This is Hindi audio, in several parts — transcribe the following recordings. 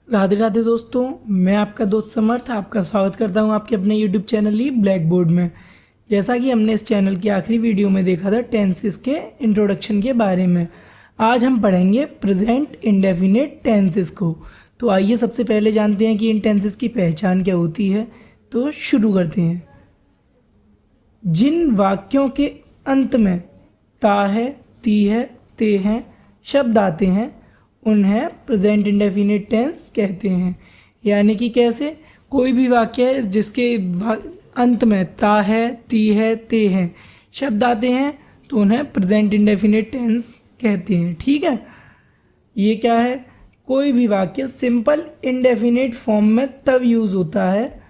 राधे राधे दोस्तों, मैं आपका दोस्त समर्थ आपका स्वागत करता हूं आपके अपने YouTube चैनल ही ब्लैक बोर्ड में। जैसा कि हमने इस चैनल की आखिरी वीडियो में देखा था टेंसेस के इंट्रोडक्शन के बारे में, आज हम पढ़ेंगे प्रेजेंट इंडेफिनिट टेंसेस को। तो आइए सबसे पहले जानते हैं कि इन टेंसेस की पहचान क्या होती है। तो शुरू करते हैं। जिन वाक्यों के अंत में ता है, ती है, ते हैं शब्द आते हैं उन्हें प्रेजेंट इंडेफिनिट टेंस कहते हैं। यानी कि कैसे, कोई भी वाक्य है जिसके अंत में ता है, ती है, ते हैं शब्द आते हैं तो उन्हें प्रेजेंट इंडेफिनिट टेंस कहते हैं। ठीक है, ये क्या है, कोई भी वाक्य सिंपल इंडेफिनिट फॉर्म में तब यूज़ होता है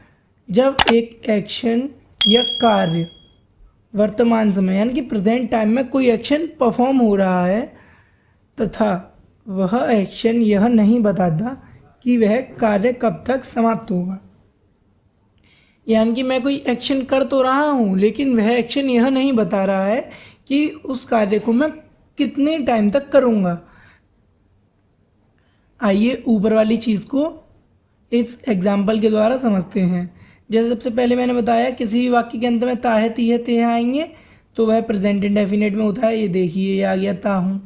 जब एक एक्शन या कार्य वर्तमान समय यानी कि प्रेजेंट टाइम में कोई एक्शन परफॉर्म हो रहा है तथा वह एक्शन यह नहीं बताता कि वह कार्य कब तक समाप्त होगा। यानी कि मैं कोई एक्शन कर तो रहा हूँ लेकिन वह एक्शन यह नहीं बता रहा है कि उस कार्य को मैं कितने टाइम तक करूँगा। आइए ऊपर वाली चीज़ को इस एग्जाम्पल के द्वारा समझते हैं। जैसे सबसे पहले मैंने बताया किसी भी वाक्य के अंत में ता है, ती है, ते हैं आएंगे तो वह प्रेजेंट इंडेफिनिट में होता है। ये देखिए, ये आ गया ता हूँ।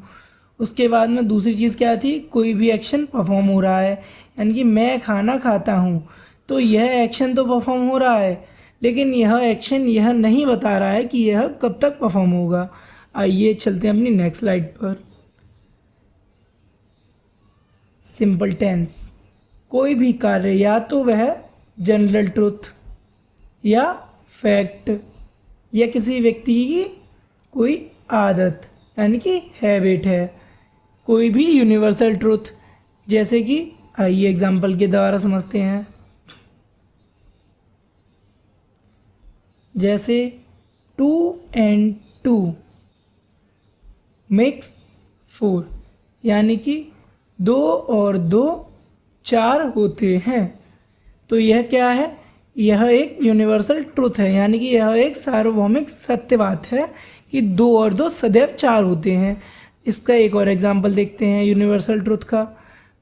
उसके बाद में दूसरी चीज़ क्या थी, कोई भी एक्शन परफॉर्म हो रहा है यानी कि मैं खाना खाता हूँ तो यह एक्शन तो परफॉर्म हो रहा है लेकिन यह एक्शन यह नहीं बता रहा है कि यह कब तक परफॉर्म होगा। आइए चलते हैं अपनी नेक्स्ट स्लाइड पर। सिंपल टेंस, कोई भी कार्य या तो वह जनरल ट्रुथ या फैक्ट या किसी व्यक्ति की कोई आदत यानी कि हैबिट है, कोई भी यूनिवर्सल ट्रुथ जैसे कि आइए एग्जाम्पल के द्वारा समझते हैं। जैसे 2 and 2 makes 4 यानी कि 2 और 2 4 होते हैं। तो यह क्या है, यह एक यूनिवर्सल ट्रुथ है यानी कि यह एक सार्वभौमिक सत्य बात है कि 2 और 2 सदैव 4 होते हैं। इसका एक और एग्जाम्पल देखते हैं यूनिवर्सल ट्रुथ का।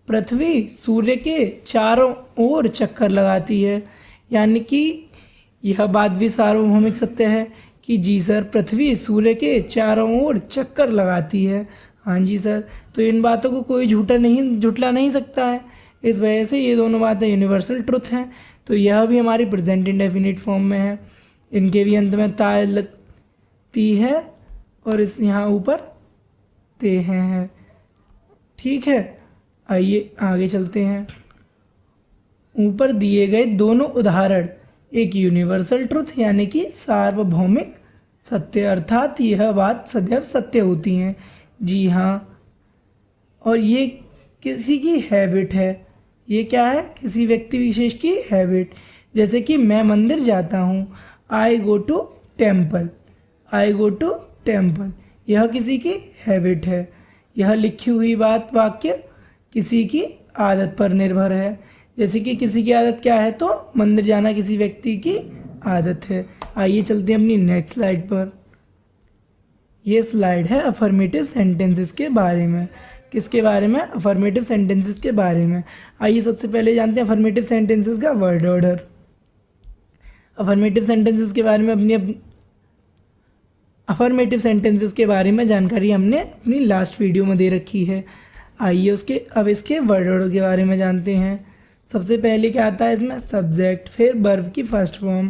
पृथ्वी सूर्य के चारों ओर चक्कर लगाती है यानी कि यह बात भी सार्वभौमिक सत्य है कि जी सर, पृथ्वी सूर्य के चारों ओर चक्कर लगाती है। हाँ जी सर, तो इन बातों को कोई झुटला नहीं सकता है। इस वजह से ये दोनों बातें यूनिवर्सल ट्रुथ हैं। तो यह भी हमारी प्रेजेंट इंडेफिनिट फॉर्म में है। इनके भी अंत में ता ती है और इस यहाँ ऊपर ते हैं। ठीक है, आइए आगे चलते हैं। ऊपर दिए गए दोनों उदाहरण एक यूनिवर्सल ट्रुथ यानी कि सार्वभौमिक सत्य अर्थात यह बात सदैव सत्य होती हैं। जी हाँ, और ये किसी की हैबिट है। ये क्या है, किसी व्यक्ति विशेष की हैबिट। जैसे कि मैं मंदिर जाता हूँ, I go to temple, I go to temple यह किसी की हैबिट है। यह लिखी हुई बात वाक्य किसी की आदत पर निर्भर है। जैसे कि किसी की आदत क्या है, तो मंदिर जाना किसी व्यक्ति की आदत है। आइए चलते हैं अपनी नेक्स्ट स्लाइड पर। यह स्लाइड है अफर्मेटिव सेंटेंसेस के बारे में। किसके बारे में, अफर्मेटिव सेंटेंसेस के बारे में। आइए सबसे पहले जानते हैं अफर्मेटिव सेंटेंसेस का वर्ड ऑर्डर। अफर्मेटिव सेंटेंसेस के बारे में अफर्मेटिव सेंटेंसेस के बारे में जानकारी हमने अपनी लास्ट वीडियो में दे रखी है। आइए अब इसके वर्ड ऑर्डर के बारे में जानते हैं। सबसे पहले क्या आता है इसमें, सब्जेक्ट, फिर वर्ब की फर्स्ट फॉर्म,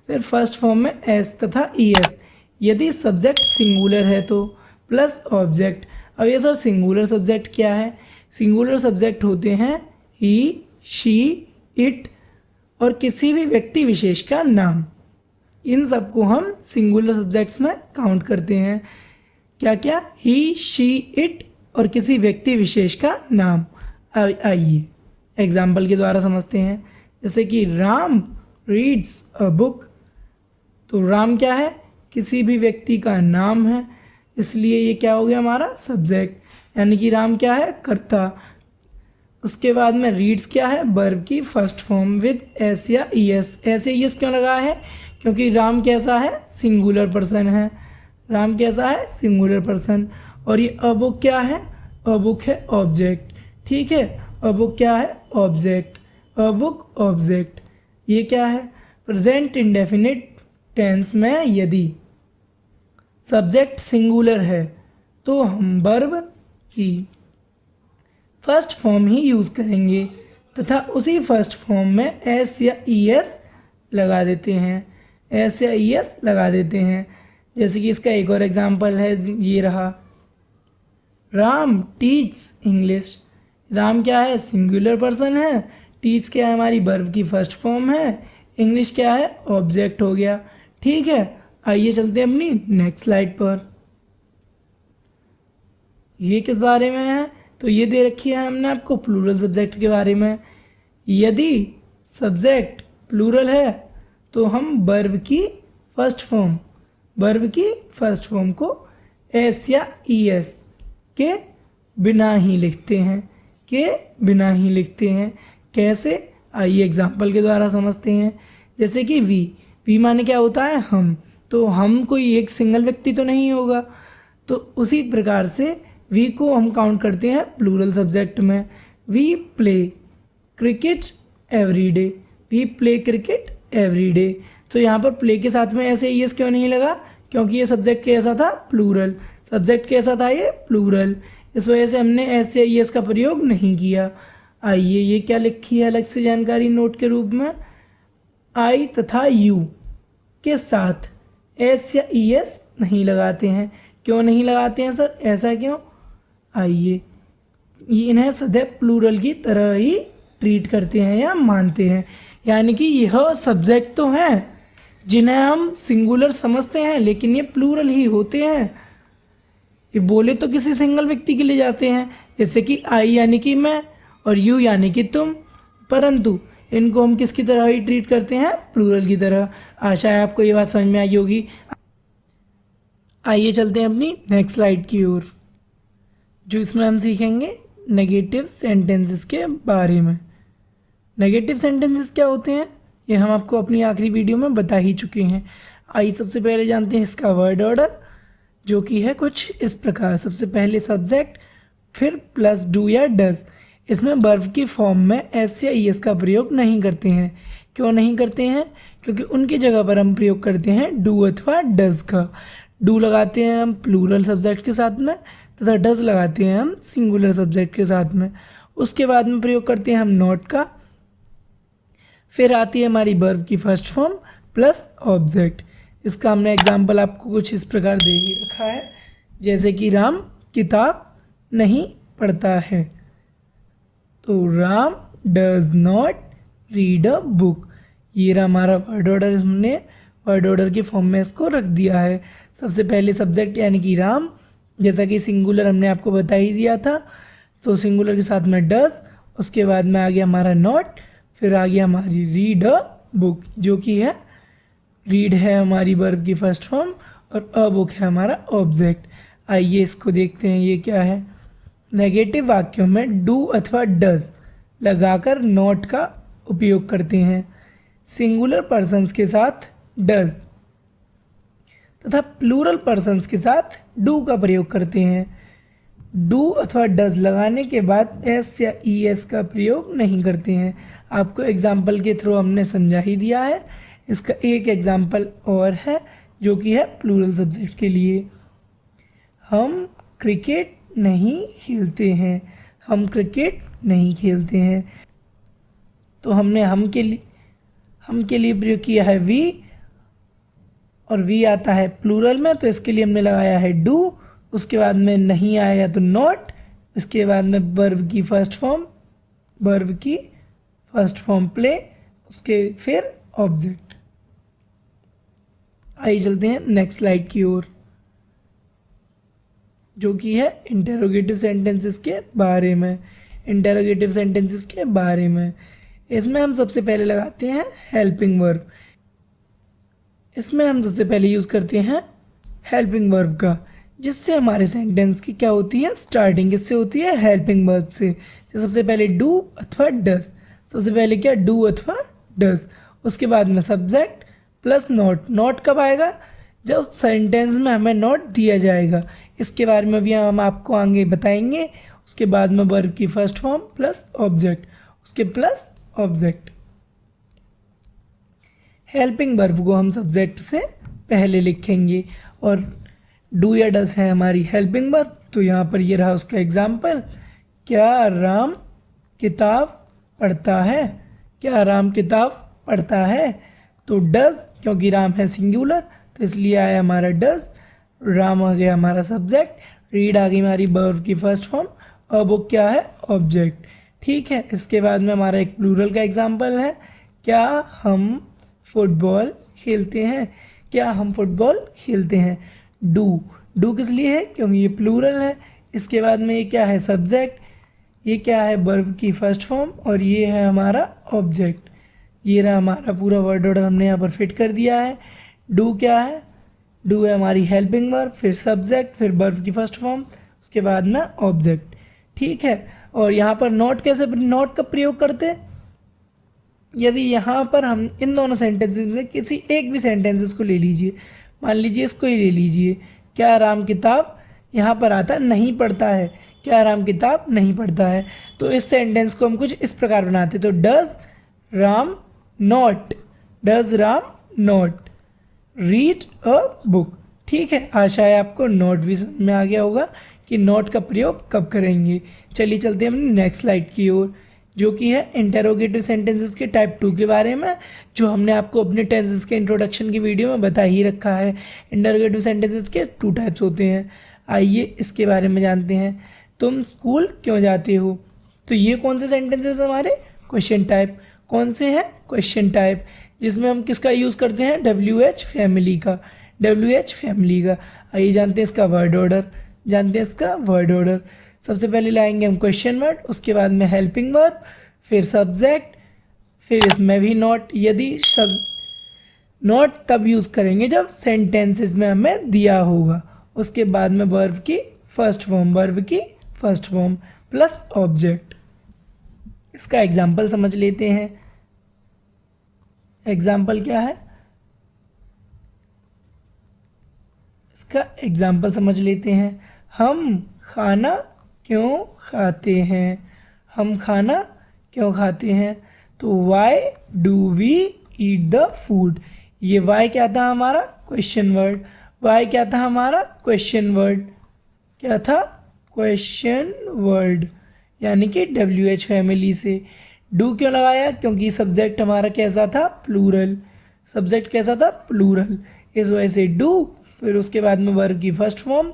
फिर फर्स्ट फॉर्म में एस तथा ई एस। यदि सब्जेक्ट सिंगुलर है तो प्लस ऑब्जेक्ट। अब ये सर सिंगुलर सब्जेक्ट क्या है, सिंगुलर सब्जेक्ट होते हैं ही, शी, इट और किसी भी व्यक्ति विशेष का नाम। इन सबको हम सिंगुलर सब्जेक्ट्स में काउंट करते हैं। क्या क्या, ही, शी, इट और किसी व्यक्ति विशेष का नाम। आइए एग्जाम्पल के द्वारा समझते हैं। जैसे कि राम रीड्स अ बुक, तो राम क्या है, किसी भी व्यक्ति का नाम है, इसलिए ये क्या हो गया हमारा सब्जेक्ट यानी कि राम क्या है, कर्ता। उसके बाद में रीड्स क्या है, वर्ब की फर्स्ट फॉर्म विद एस या ई एस। ऐसे ई एस क्यों लगा है, क्योंकि राम कैसा है, सिंगुलर पर्सन है। राम कैसा है, सिंगुलर पर्सन। और ये अ बुक क्या है, अ बुक है ऑब्जेक्ट। ठीक है, अ बुक क्या है? ऑब्जेक्ट। A book object. ये क्या है? प्रेजेंट इंडेफिनिट टेंस में यदि सब्जेक्ट सिंगुलर है तो हम वर्ब की फर्स्ट फॉर्म ही यूज़ करेंगे तथा उसी फर्स्ट फॉर्म में एस या ई एस लगा देते हैं। एस या ई एस लगा देते हैं। जैसे कि इसका एक और एग्जांपल है, ये रहा, राम टीच इंग्लिश। राम क्या है? सिंगुलर पर्सन है। टीच क्या है? हमारी वर्ब की फर्स्ट फॉर्म है। इंग्लिश क्या है? ऑब्जेक्ट हो गया। ठीक है, आइए चलते हैं अपनी नेक्स्ट स्लाइड पर। ये किस बारे में है? तो ये दे रखी है हमने आपको प्लूरल सब्जेक्ट के बारे में। यदि सब्जेक्ट प्लूरल है तो हम वर्ब की फर्स्ट फॉर्म को एस या ई एस के बिना ही लिखते हैं। कैसे? आइए एग्जाम्पल के द्वारा समझते हैं। जैसे कि वी माने क्या होता है? हम। तो हम कोई एक सिंगल व्यक्ति तो नहीं होगा, तो उसी प्रकार से वी को हम काउंट करते हैं प्लूरल सब्जेक्ट में। We play cricket every day. We play cricket every day. तो यहाँ पर प्ले के साथ में ऐसे ई एस क्यों नहीं लगा? क्योंकि ये सब्जेक्ट कैसा था? प्लूरल। सब्जेक्ट कैसा था? ये प्लूरल। इस वजह से हमने एस या ई एस का प्रयोग नहीं किया। आइए, ये क्या लिखी है अलग से जानकारी नोट के रूप में? आई तथा यू के साथ एस या ई एस नहीं लगाते हैं। क्यों नहीं लगाते हैं सर? ऐसा क्यों? आइए, इन्हें सदैव प्लूरल की तरह ही ट्रीट करते हैं या मानते हैं। यानी कि यह सब्जेक्ट तो हैं जिन्हें हम सिंगुलर समझते हैं, लेकिन ये प्लूरल ही होते हैं। ये बोले तो किसी सिंगल व्यक्ति के लिए जाते हैं, जैसे कि आई यानी कि मैं और यू यानी कि तुम, परंतु इनको हम किसकी तरह ही ट्रीट करते हैं? प्लूरल की तरह। आशा है आपको ये बात समझ में आई होगी। आइए चलते हैं अपनी नेक्स्ट स्लाइड की ओर, जो इसमें हम सीखेंगे नेगेटिव सेंटेंसेस के बारे में। नेगेटिव सेंटेंसेस क्या होते हैं ये हम आपको अपनी आखिरी वीडियो में बता ही चुके हैं। आइए सबसे पहले जानते हैं इसका वर्ड ऑर्डर, जो कि है कुछ इस प्रकार। सबसे पहले सब्जेक्ट, फिर प्लस डू या डज। इसमें वर्ब की फॉर्म में एस या ई एस का प्रयोग नहीं करते हैं। क्यों नहीं करते हैं? क्योंकि उनकी जगह पर हम प्रयोग करते हैं डू अथवा डज का। डू लगाते हैं हम प्लूरल सब्जेक्ट के साथ में तथा डज लगाते हैं हम सिंगुलर सब्जेक्ट के साथ में। उसके बाद में प्रयोग करते हैं हम नॉट का। फिर आती है हमारी वर्ब की फर्स्ट फॉर्म प्लस ऑब्जेक्ट। इसका हमने एग्जाम्पल आपको कुछ इस प्रकार दे ही रखा है, जैसे कि राम किताब नहीं पढ़ता है। तो Ram does not read a book. ये रहा हमारा वर्ड ऑर्डर। हमने वर्ड ऑर्डर के फॉर्म में इसको रख दिया है। सबसे पहले सब्जेक्ट यानी कि राम, जैसा कि सिंगुलर हमने आपको बता ही दिया था, तो सिंगुलर के साथ में डज। उसके बाद में आ गया हमारा नॉट, फिर आ गया हमारी रीड अ बुक, जो कि है रीड है हमारी वर्ब की फर्स्ट फॉर्म और अ बुक है हमारा ऑब्जेक्ट। आइए इसको देखते हैं ये क्या है। नेगेटिव वाक्यों में डू अथवा डज लगाकर नॉट का उपयोग करते हैं। सिंगुलर पर्सन्स के साथ डज तथा प्लूरल पर्सन्स के साथ डू का प्रयोग करते हैं। डू अथवा डज लगाने के बाद एस या ई एस का प्रयोग नहीं करते हैं। आपको एग्जाम्पल के थ्रू हमने समझा ही दिया है। इसका एक एग्जाम्पल और है, जो कि है प्लूरल सब्जेक्ट के लिए। हम क्रिकेट नहीं खेलते हैं। हम क्रिकेट नहीं खेलते हैं। तो हमने हम के लिए प्रयोग किया है वी, और वी आता है प्लूरल में, तो इसके लिए हमने लगाया है डू। उसके बाद में नहीं आएगा तो नॉट। इसके बाद में वर्ब की फर्स्ट फॉर्म प्ले, उसके फिर ऑब्जेक्ट। आइए चलते हैं नेक्स्ट स्लाइड की ओर, जो कि है इंटेरोगेटिव सेंटेंसेस के बारे में। इंटेरोगेटिव सेंटेंसेस के बारे में इसमें हम सबसे पहले लगाते हैं हेल्पिंग वर्ब। इसमें हम सबसे पहले यूज़ करते हैं हेल्पिंग वर्ब का, जिससे हमारे सेंटेंस की क्या होती है स्टार्टिंग किससे होती है? हेल्पिंग वर्ब से। तो सबसे पहले डू अथवा डज। सबसे पहले क्या? डू अथवा डज। उसके बाद में सब्जेक्ट प्लस नॉट। नॉट कब आएगा? जब सेंटेंस में हमें नॉट दिया जाएगा। इसके बारे में भी हम आपको आगे बताएंगे। उसके बाद में वर्ब की फर्स्ट फॉर्म प्लस ऑब्जेक्ट, उसके प्लस ऑब्जेक्ट। हेल्पिंग वर्ब को हम सब्जेक्ट से पहले लिखेंगे और डू या डस है हमारी हेल्पिंग वर्ब। तो यहाँ पर ये रहा उसका एग्जाम्पल, क्या राम किताब पढ़ता है, क्या राम किताब पढ़ता है। तो डज, क्योंकि राम है सिंगुलर तो इसलिए आया हमारा डज, राम आ गया हमारा सब्जेक्ट, रीड आ गई हमारी वर्ब की फर्स्ट फॉर्म और बुक क्या है ऑब्जेक्ट। ठीक है, इसके बाद में हमारा एक प्लूरल का एग्जाम्पल है, क्या हम फुटबॉल खेलते हैं, क्या हम फुटबॉल खेलते हैं। डू, डू किस लिए है, क्योंकि ये प्लूरल है। इसके बाद में ये क्या है सब्जेक्ट, ये क्या है वर्ब की फर्स्ट फॉर्म और ये है हमारा ऑब्जेक्ट। ये रहा हमारा पूरा वर्ड ऑर्डर हमने यहाँ पर फिट कर दिया है। डू क्या है, डू है हमारी हेल्पिंग वर्ब, फिर सब्जेक्ट, फिर वर्ब की फर्स्ट फॉर्म, उसके बाद में ऑब्जेक्ट। ठीक है, और यहाँ पर नॉट कैसे, नॉट का प्रयोग करते हैं, यदि यहाँ पर हम इन दोनों सेंटेंसेस में किसी एक भी सेंटेंसेस को ले लीजिए, मान लीजिए इसको ही ले लीजिए, क्या राम किताब, यहाँ पर आता नहीं पढ़ता है, क्या राम किताब नहीं पढ़ता है। तो इस सेंटेंस को हम कुछ इस प्रकार बनाते, तो does Ram not, does Ram not read a book. ठीक है, आशा है आपको नोट भी समझ में आ गया होगा कि नोट का प्रयोग कब करेंगे। चलिए चलते हैं अपनी नेक्स्ट स्लाइड की ओर, जो कि है इंटेरोगेटिव सेंटेंसेस के टाइप 2 के बारे में, जो हमने आपको अपने टेंसेस के इंट्रोडक्शन की वीडियो में बता ही रखा है। इंटेरोगेटिव सेंटेंसेस के 2 टाइप्स होते हैं, आइए इसके बारे में जानते हैं। तुम स्कूल क्यों जाते हो, तो ये कौन से सेंटेंसेस हमारे क्वेश्चन टाइप, कौन से हैं क्वेश्चन टाइप, जिसमें हम किसका यूज़ करते हैं WH फैमिली का, WH फैमिली का। आइए जानते हैं इसका वर्ड ऑर्डर, जानते हैं इसका वर्ड ऑर्डर। सबसे पहले लाएंगे हम क्वेश्चन वर्ड, उसके बाद में हेल्पिंग वर्ब, फिर सब्जेक्ट, फिर इसमें भी नॉट। यदि सब नॉट तब यूज़ करेंगे जब सेंटेंसेस में हमें दिया होगा, उसके बाद में वर्ब की फर्स्ट फॉर्म, वर्ब की फर्स्ट फॉर्म प्लस ऑब्जेक्ट। इसका एग्जाम्पल समझ लेते हैं। एग्जाम्पल क्या है, इसका एग्जाम्पल समझ लेते हैं। हम खाना क्यों खाते हैं, हम खाना क्यों खाते हैं, तो why do we eat the food. ये वाई क्या था हमारा क्वेश्चन वर्ड, वाई क्या था हमारा क्वेश्चन वर्ड, क्या था क्वेश्चन वर्ड, यानी कि WH फैमिली से। डू क्यों लगाया, क्योंकि सब्जेक्ट हमारा कैसा था प्लूरल, सब्जेक्ट कैसा था प्लूरल, इस वजह से डू, फिर उसके बाद में वर्ब की फर्स्ट फॉर्म,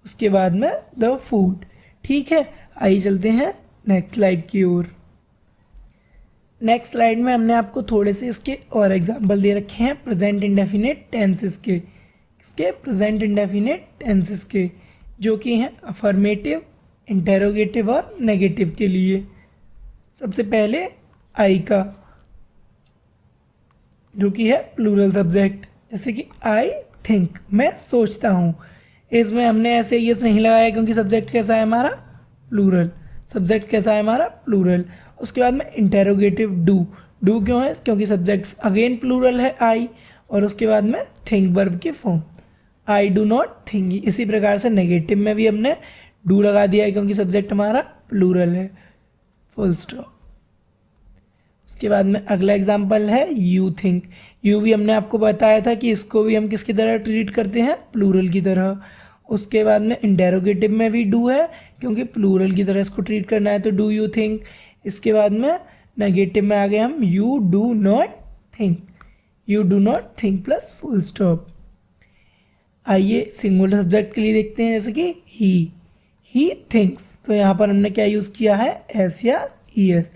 उसके बाद में द फूड। ठीक है, आइए चलते हैं नेक्स्ट स्लाइड की ओर। नेक्स्ट स्लाइड में हमने आपको थोड़े से इसके और एग्जाम्पल दे रखे हैं प्रेजेंट इंडेफिनिट टेंसेस के, इसके प्रेजेंट इंडेफिनिट टेंसेस के, जो कि हैं अफर्मेटिव, इंटेरोगेटिव और नेगेटिव के लिए। सबसे पहले आई का, जो कि है प्लूरल सब्जेक्ट, जैसे कि आई थिंक, मैं सोचता हूँ। इसमें हमने ऐसे यस नहीं लगाया क्योंकि सब्जेक्ट कैसा है हमारा प्लूरल, सब्जेक्ट कैसा है हमारा प्लूरल। उसके बाद में इंटेरोगेटिव डू, डू क्यों है, क्योंकि सब्जेक्ट अगेन प्लूरल है आई, और उसके बाद में थिंक वर्ब की form, I do not think. इसी प्रकार से नेगेटिव में भी हमने डू लगा दिया है क्योंकि सब्जेक्ट हमारा प्लूरल है, फुल स्टॉप। उसके बाद में अगला एग्जाम्पल है यू थिंक। यू भी हमने आपको बताया था कि इसको भी हम किसकी तरह ट्रीट करते हैं, प्लूरल की तरह। उसके बाद में इंटेरोगेटिव में भी डू है क्योंकि प्लूरल की तरह इसको ट्रीट करना है, तो डू यू थिंक। इसके बाद में नेगेटिव में आ गए हम you do not think, you do not think plus full stop. आइए सिंगुलर सब्जेक्ट के लिए देखते हैं, जैसे कि ही थिंक्स, तो यहाँ पर हमने क्या यूज़ किया है, एस या ई एस,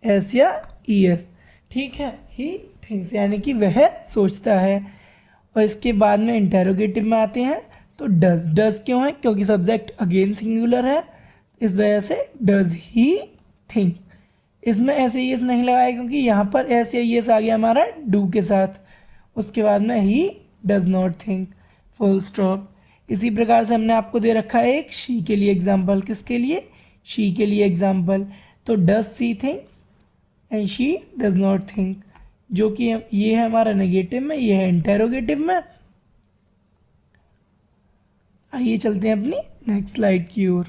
एस या ई एस। ठीक है, ही थिंक्स यानी कि वह सोचता है। और इसके बाद में इंटेरोगेटिव में आते हैं तो डज, डज क्यों है, क्योंकि सब्जेक्ट अगेन सिंगुलर है, इस वजह से डज ही थिंक। इसमें ऐसे ही एस नहीं लगाया क्योंकि यहाँ पर ऐसे ही एस आ गया हमारा डू के साथ। उसके बाद में he does not think, full stop. इसी प्रकार से हमने आपको दे रखा है एक शी के लिए एग्जाम्पल, किसके लिए, शी के लिए एग्जाम्पल। तो does she thinks and she does not think, जो कि ये है हमारा नेगेटिव में, ये है इंटेरोगेटिव में। आइए चलते हैं अपनी नेक्स्ट स्लाइड की ओर।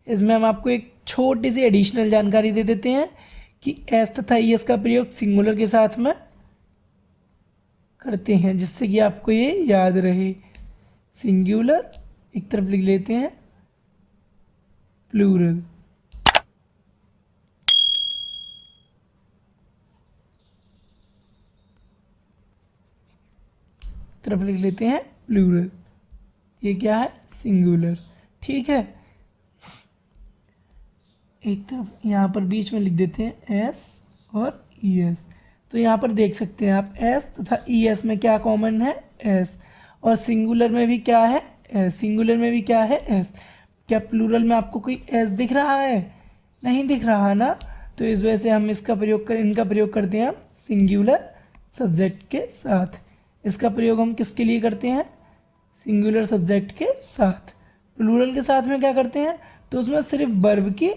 इसमें हम आपको एक छोटी सी एडिशनल जानकारी दे देते हैं कि एस तथा ईएस का प्रयोग सिंगुलर के साथ में करते हैं, जिससे कि आपको ये याद रहे। सिंगुलर एक तरफ लिख लेते हैं, प्लूरल तरफ लिख लेते हैं, प्लूरल। ये क्या है? सिंगुलर। ठीक है, एक तरफ यहाँ पर बीच में लिख देते हैं एस और ई एस। तो यहाँ पर देख सकते हैं आप एस तथा ई एस में क्या कॉमन है? एस। और सिंगुलर में भी क्या है? एस। सिंगुलर में भी क्या है? एस। क्या प्लूरल में आपको कोई एस दिख रहा है? नहीं दिख रहा ना। तो इस वजह से हम इनका प्रयोग करते हैं हम सिंगुलर सब्जेक्ट के साथ। इसका प्रयोग हम किसके लिए करते हैं? सिंगुलर सब्जेक्ट के साथ। प्लूरल के साथ में क्या करते हैं? तो उसमें सिर्फ वर्ब की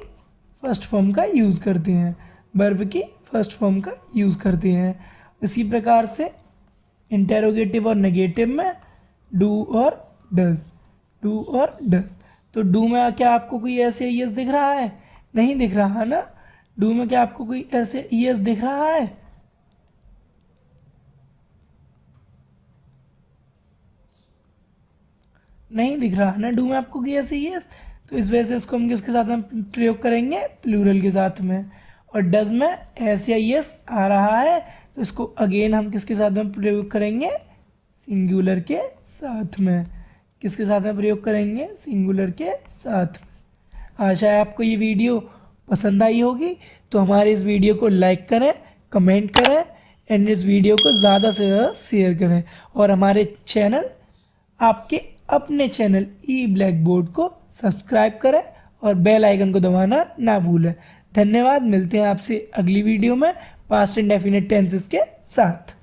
फर्स्ट फॉर्म का यूज़ करते हैं, वर्ब की फर्स्ट फॉर्म का यूज़ करते हैं। इसी प्रकार से इंटेरोगेटिव और नेगेटिव में डू और डज, डू और डज। तो डू में क्या आपको कोई ऐसे ईएस दिख रहा है? नहीं दिख रहा ना। डू में क्या आपको कोई ऐसे ईएस दिख रहा है? नहीं दिख रहा ना। डू में आपको कोई ऐसे ईएस, तो इस वजह से इसको हम किसके साथ में प्रयोग करेंगे? प्लूरल के साथ में। और डज में एस या ईएस आ रहा है, तो इसको अगेन हम किसके साथ में प्रयोग करेंगे? सिंगुलर के साथ में। किसके साथ में प्रयोग करेंगे? सिंगुलर के साथ में। आशा है आपको ये वीडियो पसंद आई होगी। तो हमारे इस वीडियो को लाइक करें, कमेंट करें एंड इस वीडियो को ज़्यादा से ज़्यादा शेयर करें। और हमारे चैनल, आपके अपने चैनल ई ब्लैक बोर्ड को सब्सक्राइब करें और बेल आइकन को दबाना ना भूलें। धन्यवाद। मिलते हैं आपसे अगली वीडियो में पास्ट इंडेफिनिट टेंसेस के साथ।